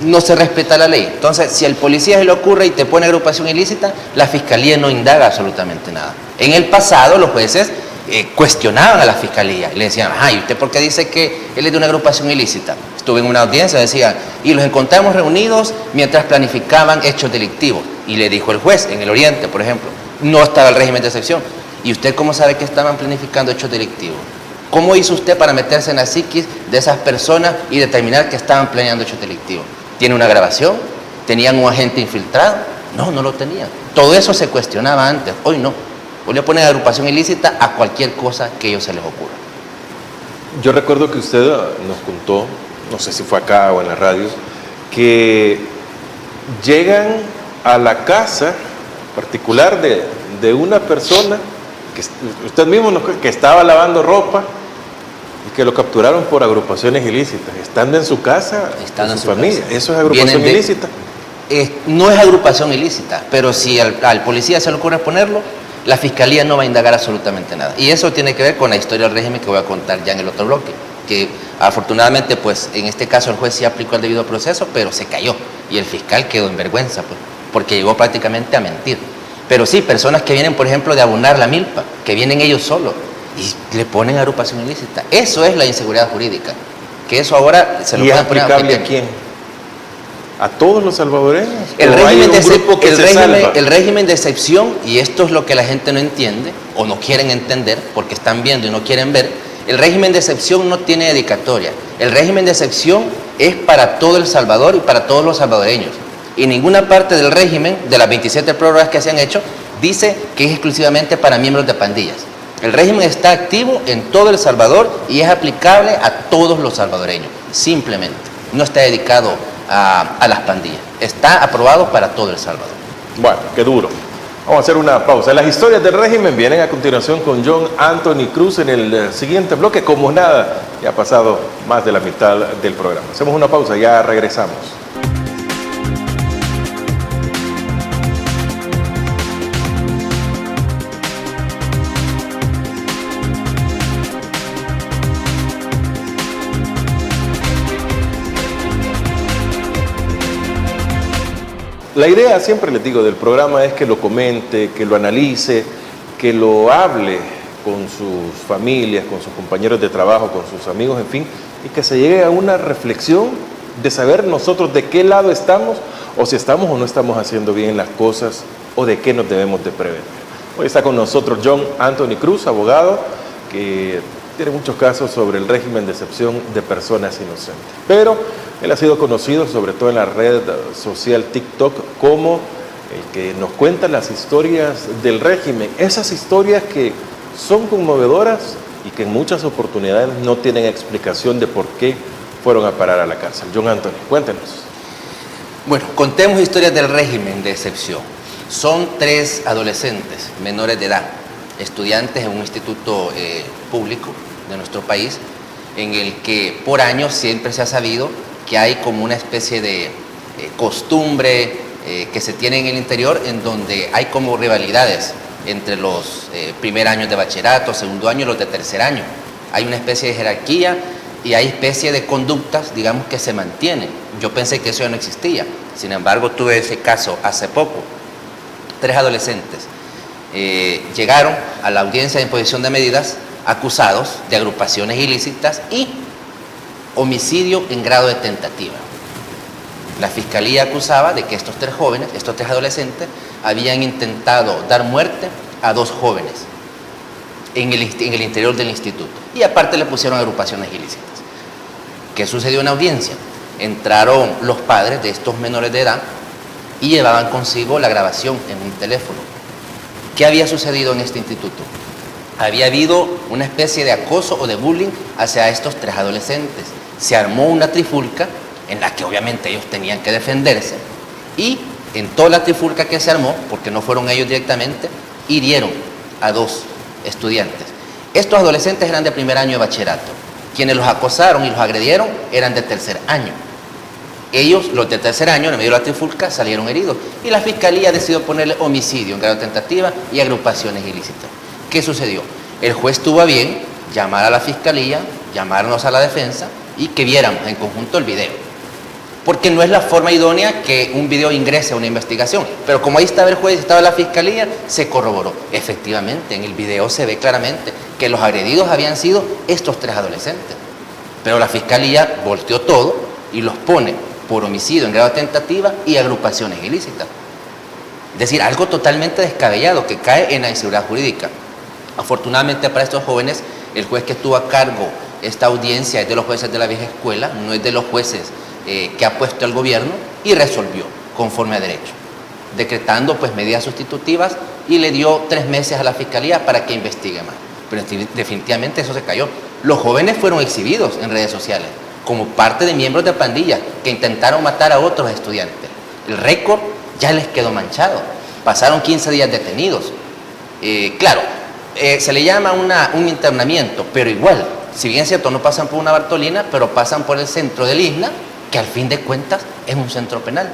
no se respeta la ley. Entonces, si al policía se le ocurre y te pone agrupación ilícita, la Fiscalía no indaga absolutamente nada. En el pasado, los jueces cuestionaban a la Fiscalía y le decían: ¿y usted por qué dice que él es de una agrupación ilícita? Estuve en una audiencia, decía, y los encontramos reunidos mientras planificaban hechos delictivos. Y le dijo el juez, en el Oriente, por ejemplo, no estaba el régimen de excepción. ¿Y usted cómo sabe que estaban planificando hechos delictivos? ¿Cómo hizo usted para meterse en la psiquis de esas personas y determinar que estaban planeando hechos delictivos? ¿Tiene una grabación? ¿Tenían un agente infiltrado? No, no lo tenían. Todo eso se cuestionaba antes, hoy no. Hoy le ponen agrupación ilícita a cualquier cosa que a ellos se les ocurra. Yo recuerdo que usted nos contó, no sé si fue acá o en la radio, que llegan a la casa particular de una persona, que usted mismo que estaba lavando ropa, y que lo capturaron por agrupaciones ilícitas, estando en su casa, con su familia. ¿Eso es agrupación ilícita? No es agrupación ilícita, pero si al policía se le ocurre ponerlo, la Fiscalía no va a indagar absolutamente nada. Y eso tiene que ver con la historia del régimen que voy a contar ya en el otro bloque, que afortunadamente, pues, en este caso el juez sí aplicó el debido proceso, pero se cayó, y el fiscal quedó en vergüenza, pues, porque llegó prácticamente a mentir. Pero sí, personas que vienen, por ejemplo, de abonar la milpa, que vienen ellos solos, y le ponen agrupación ilícita. Eso es la inseguridad jurídica, que eso ahora se lo pueden poner a aplicable a quién. ¿A todos los salvadoreños? El régimen de excepción, y esto es lo que la gente no entiende, o no quieren entender, porque están viendo y no quieren ver, el régimen de excepción no tiene dedicatoria. El régimen de excepción es para todo El Salvador y para todos los salvadoreños. Y ninguna parte del régimen, de las 27 prórrogas que se han hecho, dice que es exclusivamente para miembros de pandillas. El régimen está activo en todo El Salvador y es aplicable a todos los salvadoreños, simplemente. No está dedicado a las pandillas. Está aprobado para todo El Salvador. Bueno, qué duro. Vamos a hacer una pausa. Las historias del régimen vienen a continuación con John Anthony Cruz en el siguiente bloque. Como nada, ya ha pasado más de la mitad del programa. Hacemos una pausa, ya regresamos. La idea, siempre les digo, del programa es que lo comente, que lo analice, que lo hable con sus familias, con sus compañeros de trabajo, con sus amigos, en fin, y que se llegue a una reflexión de saber nosotros de qué lado estamos, o si estamos o no estamos haciendo bien las cosas, o de qué nos debemos de prevenir. Hoy está con nosotros John Anthony Cruz, abogado, que tiene muchos casos sobre el régimen de excepción de personas inocentes. Pero él ha sido conocido, sobre todo en la red social TikTok, como el que nos cuenta las historias del régimen. Esas historias que son conmovedoras y que en muchas oportunidades no tienen explicación de por qué fueron a parar a la cárcel. John Anthony, cuéntenos. Bueno, contemos historias del régimen de excepción. Son 3 adolescentes menores de edad, estudiantes en un instituto público de nuestro país, en el que por años siempre se ha sabido que hay como una especie de costumbre que se tiene en el interior, en donde hay como rivalidades entre los primer años de bachillerato, segundo año y los de tercer año. Hay una especie de jerarquía y hay especie de conductas, digamos, que se mantienen. Yo pensé que eso ya no existía, sin embargo tuve ese caso hace poco. 3 adolescentes llegaron a la audiencia de imposición de medidas acusados de agrupaciones ilícitas y homicidio en grado de tentativa. La fiscalía acusaba de que estos 3 jóvenes, estos 3 adolescentes, habían intentado dar muerte a 2 jóvenes en el interior del instituto. Y aparte le pusieron agrupaciones ilícitas. ¿Qué sucedió en la audiencia? Entraron los padres de estos menores de edad y llevaban consigo la grabación en un teléfono. ¿Qué había sucedido en este instituto? Había habido una especie de acoso o de bullying hacia estos 3 adolescentes. Se armó una trifulca en la que obviamente ellos tenían que defenderse y en toda la trifulca que se armó, porque no fueron ellos directamente, hirieron a 2 estudiantes. Estos adolescentes eran de primer año de bachillerato. Quienes los acosaron y los agredieron eran de tercer año. Ellos, los de tercer año, en medio de la trifulca, salieron heridos y la fiscalía decidió ponerle homicidio en grado de tentativa y agrupaciones ilícitas. ¿Qué sucedió? El juez tuvo a bien llamar a la fiscalía, llamarnos a la defensa y que viéramos en conjunto el video. Porque no es la forma idónea que un video ingrese a una investigación. Pero como ahí estaba el juez y estaba la fiscalía, se corroboró. Efectivamente, en el video se ve claramente que los agredidos habían sido estos 3 adolescentes. Pero la fiscalía volteó todo y los pone por homicidio en grado de tentativa y agrupaciones ilícitas. Es decir, algo totalmente descabellado que cae en la inseguridad jurídica. Afortunadamente para estos jóvenes, el juez que estuvo a cargo esta audiencia es de los jueces de la vieja escuela, no es de los jueces que ha puesto el gobierno, y resolvió conforme a derecho, decretando pues medidas sustitutivas y le dio 3 meses a la fiscalía para que investigue más. Pero definitivamente eso se cayó. Los jóvenes fueron exhibidos en redes sociales como parte de miembros de pandillas que intentaron matar a otros estudiantes. El récord ya les quedó manchado. Pasaron 15 días detenidos. Claro, se le llama un internamiento, pero igual, si bien es cierto, no pasan por una Bartolina, pero pasan por el centro del ISNA, que al fin de cuentas es un centro penal.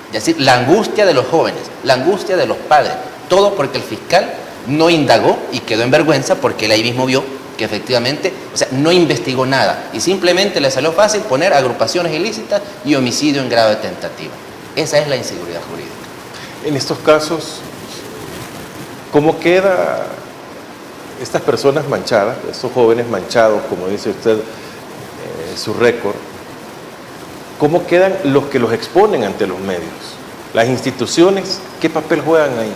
Es decir, la angustia de los jóvenes, la angustia de los padres, todo porque el fiscal no indagó y quedó en vergüenza porque él ahí mismo vio que efectivamente, no investigó nada y simplemente le salió fácil poner agrupaciones ilícitas y homicidio en grado de tentativa. Esa es la inseguridad jurídica. En estos casos, ¿cómo queda estas personas manchadas, estos jóvenes manchados, como dice usted, su récord? ¿Cómo quedan los que los exponen ante los medios? Las instituciones, ¿qué papel juegan ahí?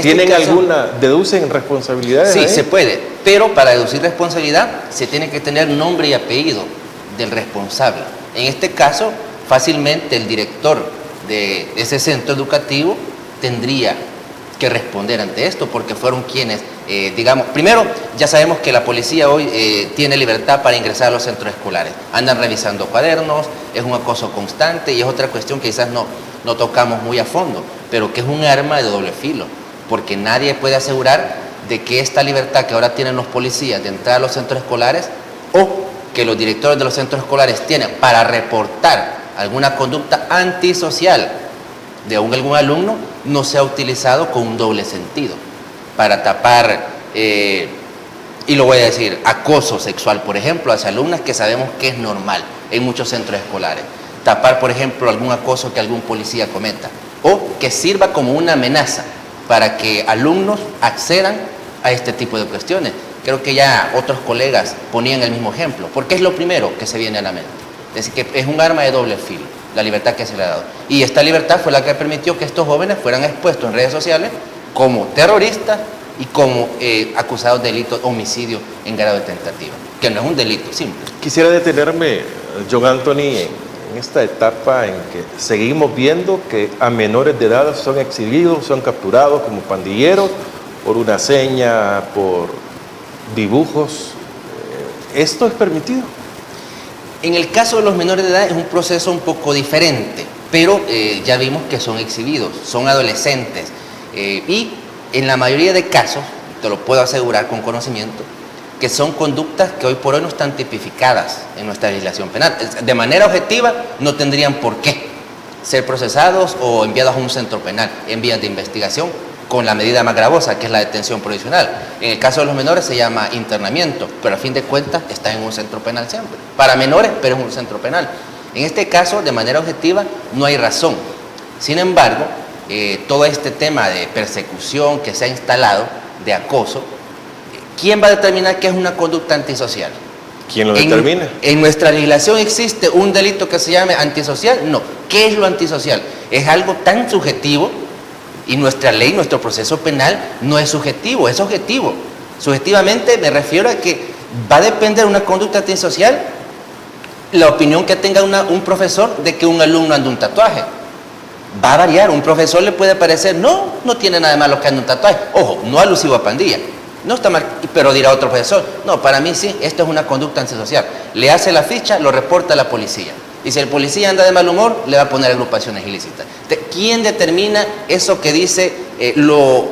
¿Tienen alguna, deducen responsabilidades? Sí, ahí? se puede, pero para deducir responsabilidad se tiene que tener nombre y apellido del responsable. En este caso, fácilmente el director de ese centro educativo tendría que responder ante esto, porque fueron quienes, primero, ya sabemos que la policía hoy tiene libertad para ingresar a los centros escolares. Andan revisando cuadernos, es un acoso constante y es otra cuestión que quizás no tocamos muy a fondo, pero que es un arma de doble filo, porque nadie puede asegurar de que esta libertad que ahora tienen los policías de entrar a los centros escolares o que los directores de los centros escolares tienen para reportar alguna conducta antisocial de algún alumno no sea utilizado con un doble sentido para tapar, y lo voy a decir, acoso sexual, por ejemplo, hacia alumnas que sabemos que es normal en muchos centros escolares. Tapar, por ejemplo, algún acoso que algún policía cometa o que sirva como una amenaza para que alumnos accedan a este tipo de cuestiones. Creo que ya otros colegas ponían el mismo ejemplo, porque es lo primero que se viene a la mente. Es decir, que es un arma de doble filo, la libertad que se le ha dado. Y esta libertad fue la que permitió que estos jóvenes fueran expuestos en redes sociales como terroristas y como acusados de delito de homicidio en grado de tentativa, que no es un delito simple. Quisiera detenerme, John Anthony, en esta etapa en que seguimos viendo que a menores de edad son exhibidos, son capturados como pandilleros por una seña, por dibujos. ¿Esto es permitido? En el caso de los menores de edad es un proceso un poco diferente, pero ya vimos que son exhibidos, son adolescentes y en la mayoría de casos, te lo puedo asegurar con conocimiento, que son conductas que hoy por hoy no están tipificadas en nuestra legislación penal. De manera objetiva no tendrían por qué ser procesados o enviados a un centro penal en vías de investigación con la medida más gravosa, que es la detención provisional. En el caso de los menores se llama internamiento, pero a fin de cuentas está en un centro penal siempre. Para menores, pero es un centro penal. En este caso, de manera objetiva, no hay razón. Sin embargo, todo este tema de persecución que se ha instalado, de acoso, ¿quién va a determinar qué es una conducta antisocial? ¿Quién lo determina? ¿En nuestra legislación existe un delito que se llame antisocial? No. ¿Qué es lo antisocial? Es algo tan subjetivo. Y nuestra ley, nuestro proceso penal no es subjetivo, es objetivo. Subjetivamente me refiero a que va a depender de una conducta antisocial la opinión que tenga un profesor de que un alumno ande un tatuaje. Va a variar, un profesor le puede parecer, no tiene nada de malo que ande un tatuaje. Ojo, no alusivo a pandilla, no está mal, pero dirá otro profesor, no, para mí sí, esto es una conducta antisocial. Le hace la ficha, lo reporta a la policía. Y si el policía anda de mal humor, le va a poner agrupaciones ilícitas. ¿Quién determina eso que dice lo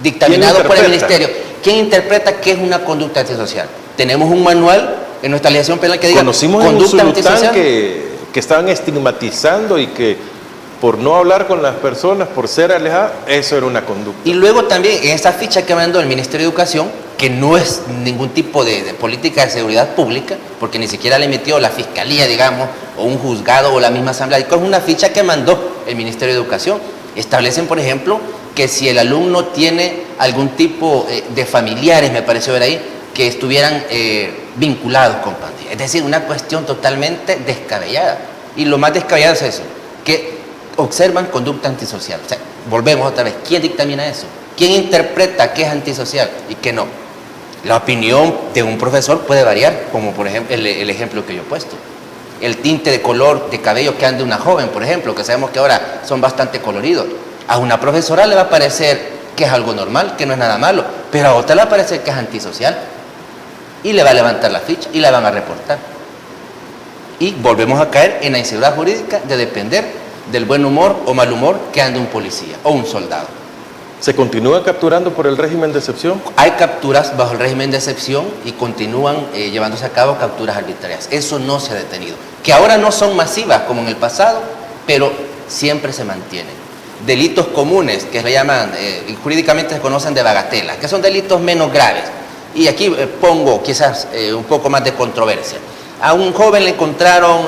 dictaminado por el ministerio? ¿Quién interpreta qué es una conducta antisocial? Tenemos un manual en nuestra legislación penal que diga conducta antisocial. Que estaban estigmatizando y que por no hablar con las personas, por ser alejadas, eso era una conducta. Y luego también en esa ficha que mandó el Ministerio de Educación, que no es ningún tipo de política de seguridad pública, porque ni siquiera le emitió la fiscalía, digamos, o un juzgado o la misma asamblea, es una ficha que mandó el Ministerio de Educación. Establecen, por ejemplo, que si el alumno tiene algún tipo de familiares, me pareció ver ahí, que estuvieran vinculados con pandillas. Es decir, una cuestión totalmente descabellada. Y lo más descabellado es eso, que observan conducta antisocial. O sea, volvemos otra vez, ¿quién dictamina eso? ¿Quién interpreta qué es antisocial y qué no? La opinión de un profesor puede variar, como por ejemplo el ejemplo que yo he puesto. El tinte de color de cabello que anda una joven, por ejemplo, que sabemos que ahora son bastante coloridos. A una profesora le va a parecer que es algo normal, que no es nada malo, pero a otra le va a parecer que es antisocial. Y le va a levantar la ficha y la van a reportar. Y volvemos a caer en la inseguridad jurídica de depender del buen humor o mal humor que ande un policía o un soldado. ¿Se continúa capturando por el régimen de excepción? Hay capturas bajo el régimen de excepción y continúan llevándose a cabo capturas arbitrarias. Eso no se ha detenido. Que ahora no son masivas como en el pasado, pero siempre se mantienen. Delitos comunes, que se llaman, jurídicamente se conocen de bagatela, que son delitos menos graves. Y aquí pongo quizás un poco más de controversia. A un joven le encontraron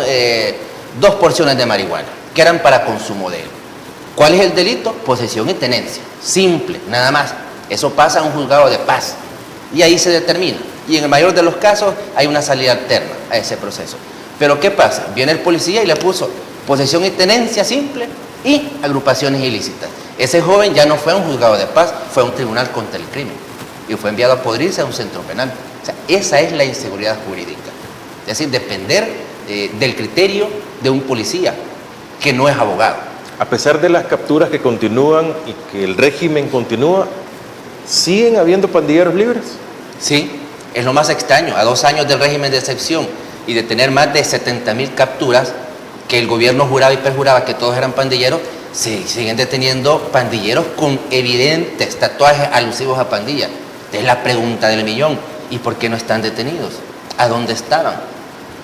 2 porciones de marihuana, que eran para consumo de él. ¿Cuál es el delito? Posesión y tenencia. Simple, nada más. Eso pasa a un juzgado de paz y ahí se determina. Y en el mayor de los casos hay una salida alterna a ese proceso. Pero ¿qué pasa? Viene el policía y le puso posesión y tenencia simple y agrupaciones ilícitas. Ese joven ya no fue a un juzgado de paz, fue a un tribunal contra el crimen y fue enviado a podrirse a un centro penal. O sea, esa es la inseguridad jurídica. Es decir, depender del criterio de un policía que no es abogado. A pesar de las capturas que continúan y que el régimen continúa, ¿siguen habiendo pandilleros libres? Sí, es lo más extraño. A 2 años del régimen de excepción y de tener más de 70.000 capturas, que el gobierno juraba y perjuraba que todos eran pandilleros, se siguen deteniendo pandilleros con evidentes tatuajes alusivos a pandillas. Es la pregunta del millón. ¿Y por qué no están detenidos? ¿A dónde estaban?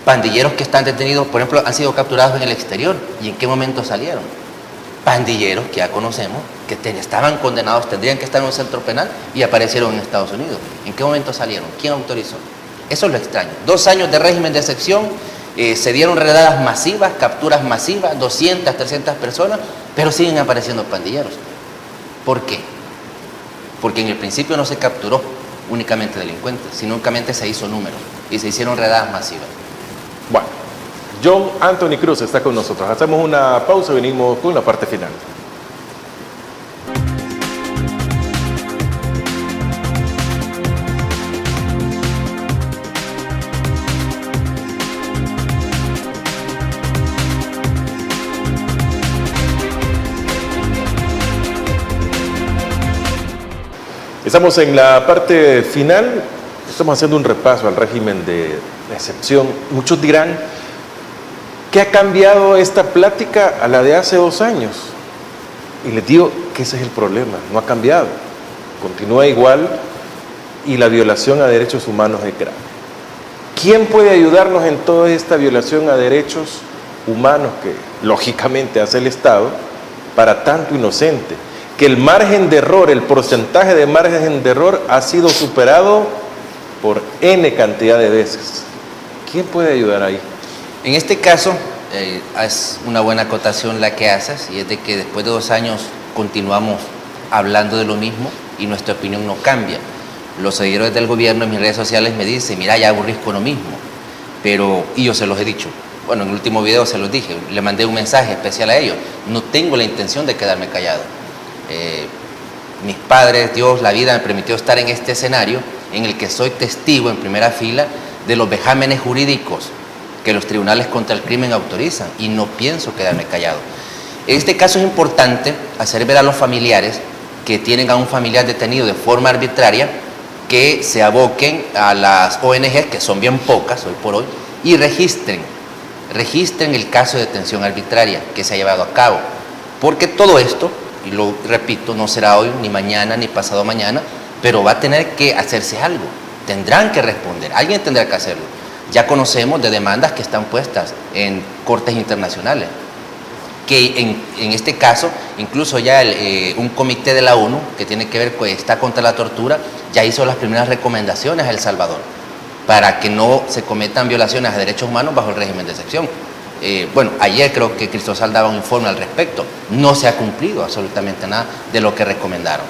Pandilleros que están detenidos, por ejemplo, han sido capturados en el exterior. ¿Y en qué momento salieron? Pandilleros que ya conocemos, que estaban condenados, tendrían que estar en un centro penal y aparecieron en Estados Unidos. ¿En qué momento salieron? ¿Quién autorizó? Eso es lo extraño. 2 años de régimen de excepción, se dieron redadas masivas, capturas masivas, 200, 300 personas, pero siguen apareciendo pandilleros. ¿Por qué? Porque en el principio no se capturó únicamente delincuentes, sino únicamente se hizo número y se hicieron redadas masivas. Bueno, John Anthony Cruz está con nosotros. Hacemos una pausa y venimos con la parte final. Estamos en la parte final. estamos haciendo un repaso al régimen de excepción. Muchos dirán, ¿qué ha cambiado esta plática a la de hace 2 años? Y les digo que ese es el problema, no ha cambiado, continúa igual y la violación a derechos humanos es grave. ¿Quién puede ayudarnos en toda esta violación a derechos humanos que lógicamente hace el Estado para tanto inocente? Que el margen de error, el porcentaje de margen de error ha sido superado por N cantidad de veces. ¿Quién puede ayudar ahí? En este caso, es una buena acotación la que haces, y es de que después de 2 años continuamos hablando de lo mismo y nuestra opinión no cambia. Los seguidores del gobierno en mis redes sociales me dicen, mira, ya aburrís con lo mismo, y yo se los he dicho. Bueno, en el último video se los dije, le mandé un mensaje especial a ellos. No tengo la intención de quedarme callado. Mis padres, Dios, la vida me permitió estar en este escenario en el que soy testigo en primera fila de los vejámenes jurídicos que los tribunales contra el crimen autorizan, y no pienso quedarme callado. En este caso es importante hacer ver a los familiares que tienen a un familiar detenido de forma arbitraria que se aboquen a las ONG, que son bien pocas hoy por hoy, y registren el caso de detención arbitraria que se ha llevado a cabo. Porque todo esto, y lo repito, no será hoy, ni mañana, ni pasado mañana, pero va a tener que hacerse algo. Tendrán que responder, alguien tendrá que hacerlo. Ya conocemos de demandas que están puestas en cortes internacionales, que en este caso, incluso ya un comité de la ONU que tiene que ver, está contra la tortura, ya hizo las primeras recomendaciones a El Salvador para que no se cometan violaciones a derechos humanos bajo el régimen de excepción. Bueno, ayer creo que Cristosal daba un informe al respecto. No se ha cumplido absolutamente nada de lo que recomendaron.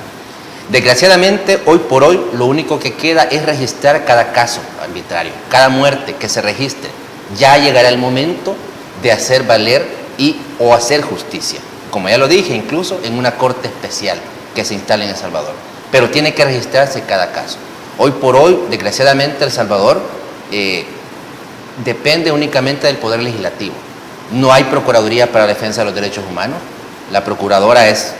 Desgraciadamente, hoy por hoy, lo único que queda es registrar cada caso arbitrario, cada muerte que se registre. Ya llegará el momento de hacer valer o hacer justicia. Como ya lo dije, incluso en una corte especial que se instale en El Salvador. Pero tiene que registrarse cada caso. Hoy por hoy, desgraciadamente, El Salvador depende únicamente del Poder Legislativo. No hay Procuraduría para la Defensa de los Derechos Humanos. La Procuradora es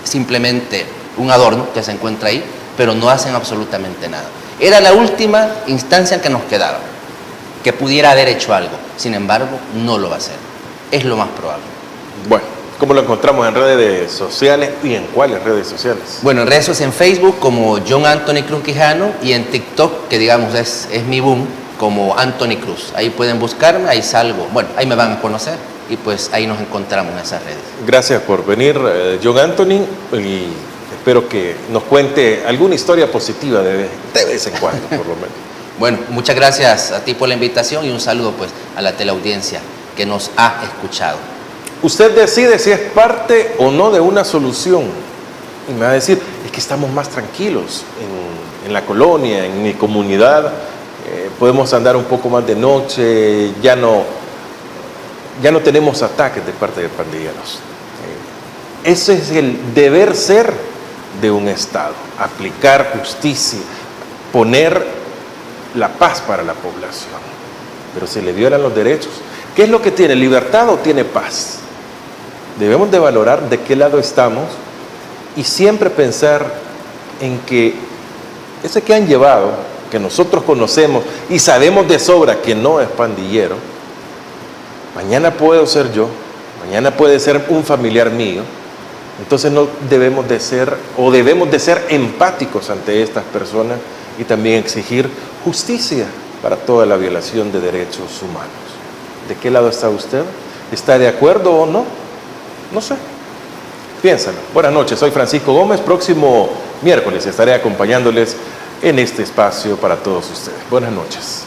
simplemente un adorno que se encuentra ahí, pero no hacen absolutamente nada. Era la última instancia en que nos quedaba, que pudiera haber hecho algo. Sin embargo, no lo va a hacer. Es lo más probable. Bueno, ¿cómo lo encontramos en redes sociales y en cuáles redes sociales? Bueno, en redes sociales, en Facebook como John Anthony Cruz Quijano, y en TikTok, que digamos es mi boom, como Anthony Cruz. Ahí pueden buscarme, ahí salgo. Bueno, ahí me van a conocer y pues ahí nos encontramos en esas redes. Gracias por venir, John Anthony, y espero que nos cuente alguna historia positiva de vez en cuando, por lo menos. Bueno, muchas gracias a ti por la invitación y un saludo pues a la teleaudiencia que nos ha escuchado. Usted decide si es parte o no de una solución. Y me va a decir, es que estamos más tranquilos en la colonia, en mi comunidad, podemos andar un poco más de noche, ya no tenemos ataques de parte de pandilleros. Ese es el deber ser de un Estado, aplicar justicia, poner la paz para la población. Pero se le violan los derechos. ¿Qué es lo que tiene? ¿Libertad o tiene paz? Debemos de valorar de qué lado estamos y siempre pensar en que ese que han llevado, que nosotros conocemos y sabemos de sobra que no es pandillero, mañana puedo ser yo, mañana puede ser un familiar mío. Entonces no debemos de ser, o debemos de ser empáticos ante estas personas y también exigir justicia para toda la violación de derechos humanos. ¿De qué lado está usted? ¿Está de acuerdo o no? No sé. Piénsalo. Buenas noches, soy Francisco Gómez. Próximo miércoles estaré acompañándoles en este espacio para todos ustedes. Buenas noches.